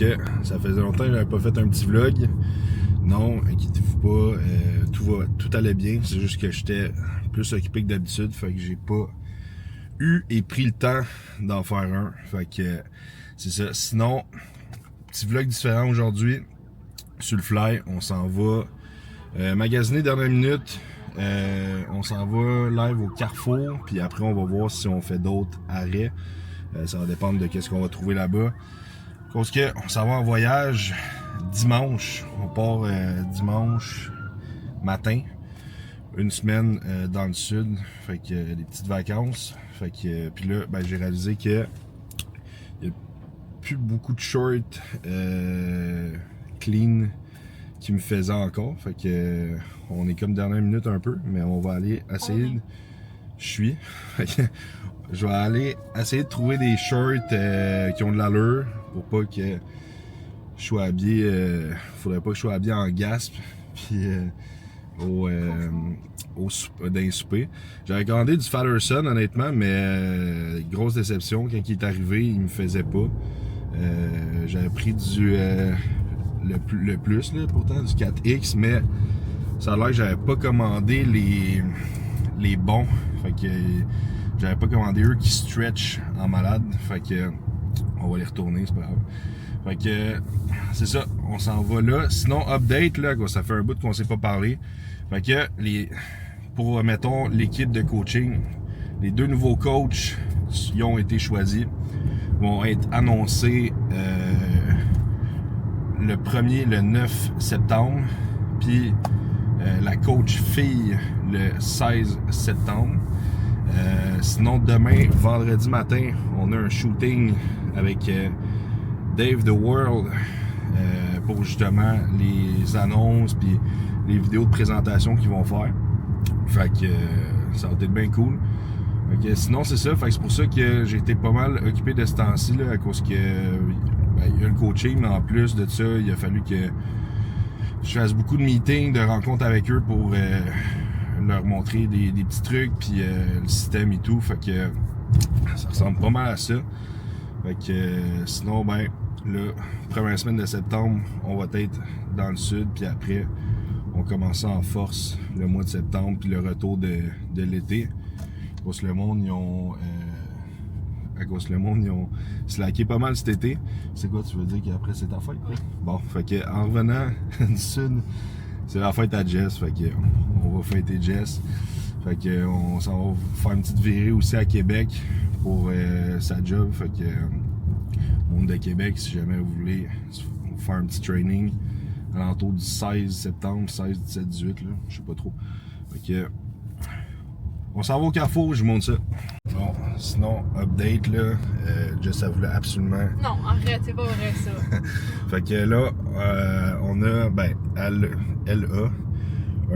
que ça faisait longtemps que j'avais pas fait un petit vlog. Non, inquiétez-vous pas, tout allait bien. C'est juste que j'étais plus occupé que d'habitude. Fait que j'ai pas eu et pris le temps d'en faire un. Fait que c'est ça. Sinon, petit vlog différent aujourd'hui. Sur le fly, on s'en va magasiner dernière minute. On s'en va live au Carrefour. Puis après, on va voir si on fait d'autres arrêts. Ça va dépendre de ce qu'on va trouver là-bas. Parce que on s'en va en voyage dimanche. On part dimanche matin. Une semaine dans le sud. Fait que des petites vacances. Fait que puis là, ben, j'ai réalisé que il n'y a plus beaucoup de shorts clean qui me faisaient encore. Fait que on est comme dernière minute un peu. Mais on va aller essayer. Je vais aller essayer de trouver des shorts qui ont de l'allure pour pas que je sois habillé. Faudrait pas que je sois habillé en gasp puis dans les soupers. J'avais commandé du Fatterson honnêtement, mais grosse déception quand il est arrivé, il me faisait pas. J'avais pris du le plus là, pourtant du 4X, mais ça a l'air que j'avais pas commandé les bons. Fait que j'avais pas commandé eux qui stretch en malade. Fait que on va les retourner, c'est pas grave. Fait que c'est ça, on s'en va là. Sinon, update, là, ça fait un bout qu'on s'est pas parlé. Fait que pour, mettons, l'équipe de coaching, les deux nouveaux coachs qui ont été choisis vont être annoncés le 9 septembre. Puis la coach fille le 16 septembre. Sinon, demain, vendredi matin, on a un shooting avec Dave The World pour justement les annonces puis les vidéos de présentation qu'ils vont faire. Fait que ça va être bien cool. Fait que, sinon, c'est ça. Fait que c'est pour ça que j'ai été pas mal occupé de ce temps-ci là, à cause que il y a le coaching, mais en plus de ça, il a fallu que je fasse beaucoup de meetings, de rencontres avec eux pour leur montrer des petits trucs puis le système et tout. Fait que ça ressemble pas mal à ça. Fait que sinon, ben là, première semaine de septembre, on va être dans le sud, puis après on commence en force le mois de septembre, puis le retour de l'été. À cause le monde, ils ont slacké pas mal cet été. C'est quoi, tu veux dire qu'après c'est ta fête? Oui. Bon, fait que en revenant du sud, c'est la fête à Jess. Fait que on va fêter Jess. Fait que on s'en va faire une petite virée aussi à Québec pour sa job. Fait que monde de Québec, si jamais vous voulez faire un petit training alentour du 16 septembre, 16, 17, 18, là, je sais pas trop. Fait que on s'en va au Carrefour, je vous montre ça. Bon, sinon, update là, Jess, elle voulait absolument... Non, arrête, c'est pas vrai ça. Fait que là, on a, ben, elle a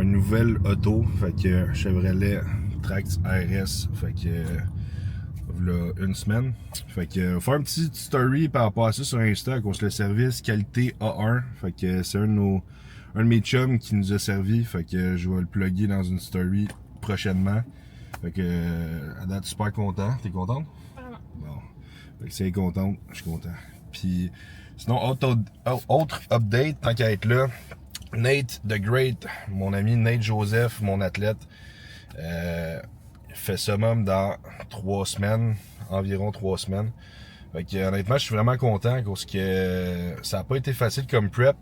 une nouvelle auto, fait que Chevrolet Trax RS, fait que là, une semaine. Fait que faire un petit story par rapport à ça sur Insta, qu'on se le service qualité A1. Fait que c'est un de mes chums qui nous a servi, fait que je vais le plugger dans une story prochainement. Fait que à date, super content. T'es contente? Vraiment. Bon. Fait que si elle est contente, je suis content. Puis sinon, autre update, tant qu'à être là, Nate the Great, mon ami Nate Joseph, mon athlète, fait summum dans 3 semaines, environ 3 semaines. Fait que honnêtement, je suis vraiment content parce que ça n'a pas été facile comme prep.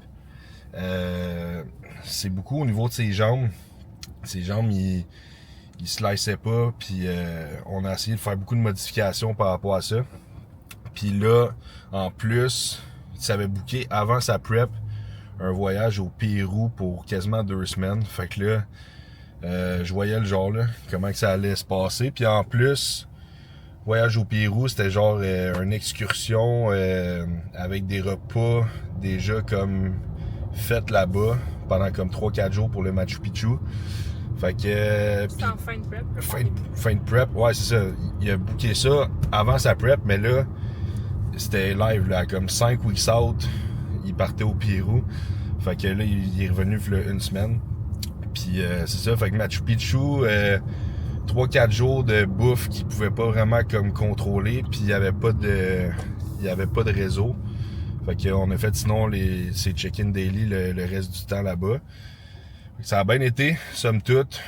C'est beaucoup au niveau de ses jambes. Ses jambes, il sliceait pas, puis on a essayé de faire beaucoup de modifications par rapport à ça. Puis là, en plus, il s'avait booké avant sa prep un voyage au Pérou pour quasiment 2 semaines. Fait que là, je voyais le genre là, comment que ça allait se passer. Puis en plus, voyage au Pérou, c'était genre une excursion avec des repas déjà comme faits là-bas pendant comme 3-4 jours pour le Machu Picchu. Fait que... C'était en fin de prep. Fin de prep, ouais c'est ça. Il a booké ça avant sa prep, mais là, c'était live là, comme 5 weeks out, il partait au Pérou. Fait que là, il est revenu il y a une semaine. Puis c'est ça, fait que Machu Picchu, 3-4 jours de bouffe qu'il pouvait pas vraiment comme contrôler, puis il y avait pas de réseau. Fait qu'on a fait sinon ces check-in daily le reste du temps là-bas. Ça a bien été, somme toute.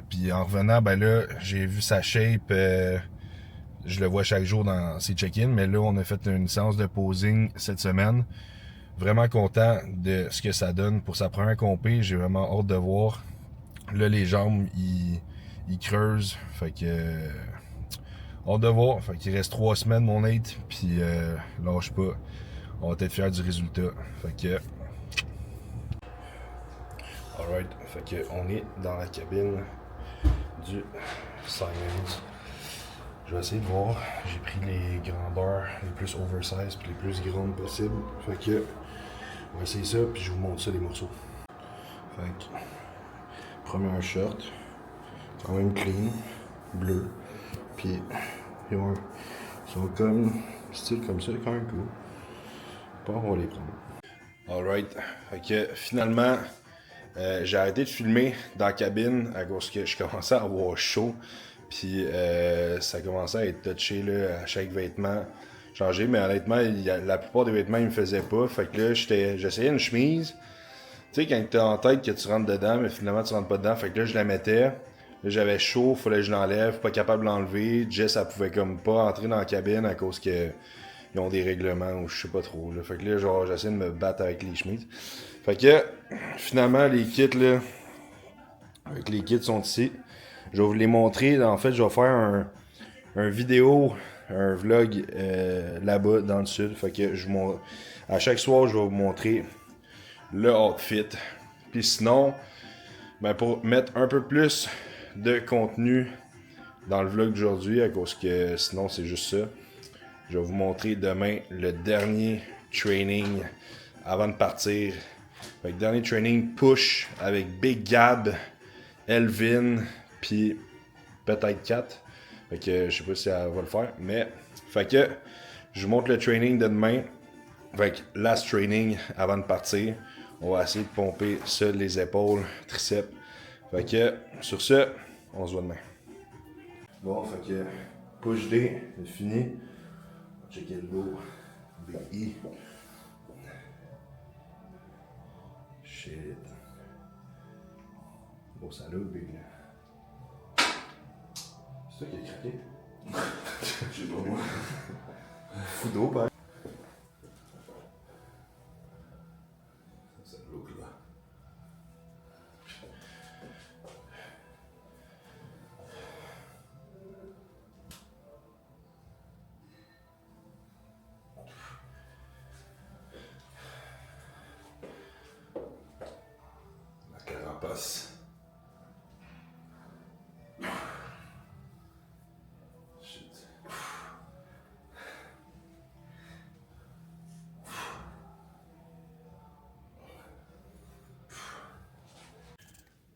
Puis en revenant, ben là, j'ai vu sa shape. Je le vois chaque jour dans ses check-in, mais là, on a fait une séance de posing cette semaine. Vraiment content de ce que ça donne pour sa première compé. J'ai vraiment hâte de voir. Là, les jambes, ils creusent. Fait que... hâte de voir. Fait qu'il reste 3 semaines, mon Nate. Puis lâche pas. On va être fiers du résultat. Fait que... Alright. Fait que on est dans la cabine du Simons. Je vais essayer de voir. J'ai pris les grandeurs les plus oversize puis les plus grandes possibles. Fait que on va essayer ça puis je vous montre ça les morceaux. Fait que première short, quand même clean, bleu. Puis ils sont comme style comme ça, quand même cool. Bon, on va les prendre. Alright. Fait que finalement j'ai arrêté de filmer dans la cabine à cause que je commençais à avoir chaud. Puis ça commençait à être touché là, à chaque vêtement changé. Mais honnêtement, la plupart des vêtements ils me faisaient pas. Fait que là, j'essayais une chemise. Tu sais, quand t'es en tête que tu rentres dedans, mais finalement tu rentres pas dedans. Fait que là, je la mettais. Là, j'avais chaud, fallait que je l'enlève. Pas capable de l'enlever. Jess, elle pouvait comme pas entrer dans la cabine à cause que ils ont des règlements ou je sais pas trop. Là. Fait que là, genre, j'essaie de me battre avec les chemises. Fait que finalement, les kits là, avec les kits sont ici. Je vais vous les montrer. En fait, je vais faire un vidéo, un vlog là-bas dans le sud. Fait que à chaque soir, je vais vous montrer le outfit. Puis sinon, ben pour mettre un peu plus de contenu dans le vlog d'aujourd'hui, à cause que sinon c'est juste ça, je vais vous montrer demain le dernier training avant de partir. Fait que dernier training push avec Big Gab, Elvin, puis peut-être 4. Fait que je sais pas si elle va le faire. Mais fait que je vous montre le training de demain. Fait que last training avant de partir. On va essayer de pomper ça, les épaules, triceps. Fait que sur ce, on se voit demain. Bon, fait que push D, c'est fini. On va checker le dos. Big E. Shit. Bon, ça là, Big. C'est toi qui as craqué? Je sais pas moi. Fou d'eau, pareil. Ça look là. La carapace.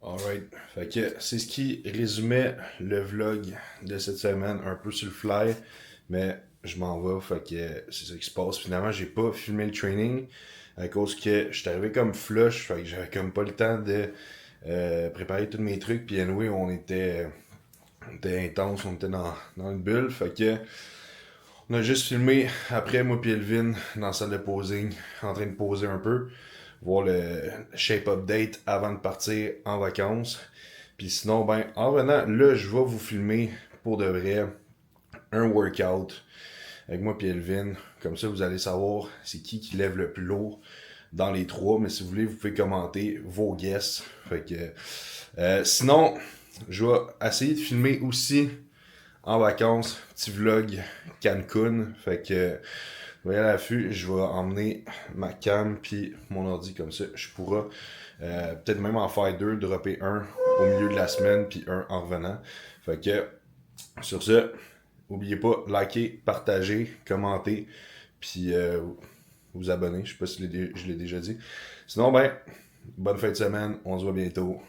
Alright, fait que c'est ce qui résumait le vlog de cette semaine, un peu sur le fly, mais je m'en vais, fait que c'est ça qui se passe. Finalement, j'ai pas filmé le training à cause que je suis arrivé comme flush, fait que j'avais comme pas le temps de préparer tous mes trucs, puis anyway, on était intense, on était dans une bulle, fait que on a juste filmé après moi puis Elvin dans la salle de posing, en train de poser un peu. Voir le shape update avant de partir en vacances. Puis sinon, ben, en venant, là, je vais vous filmer pour de vrai un workout avec moi et Elvin. Comme ça, vous allez savoir c'est qui lève le plus lourd dans les trois. Mais si vous voulez, vous pouvez commenter vos guesses. Fait que, sinon, je vais essayer de filmer aussi en vacances, petit vlog Cancun. Fait que voyez à l'affût, je vais emmener ma cam puis mon ordi comme ça. Je pourrai peut-être même en faire 2, dropper un au milieu de la semaine puis un en revenant. Fait que sur ce, n'oubliez pas, liker, partager, commenter puis vous abonner. Je sais pas si je l'ai déjà dit. Sinon, ben, bonne fin de semaine. On se voit bientôt.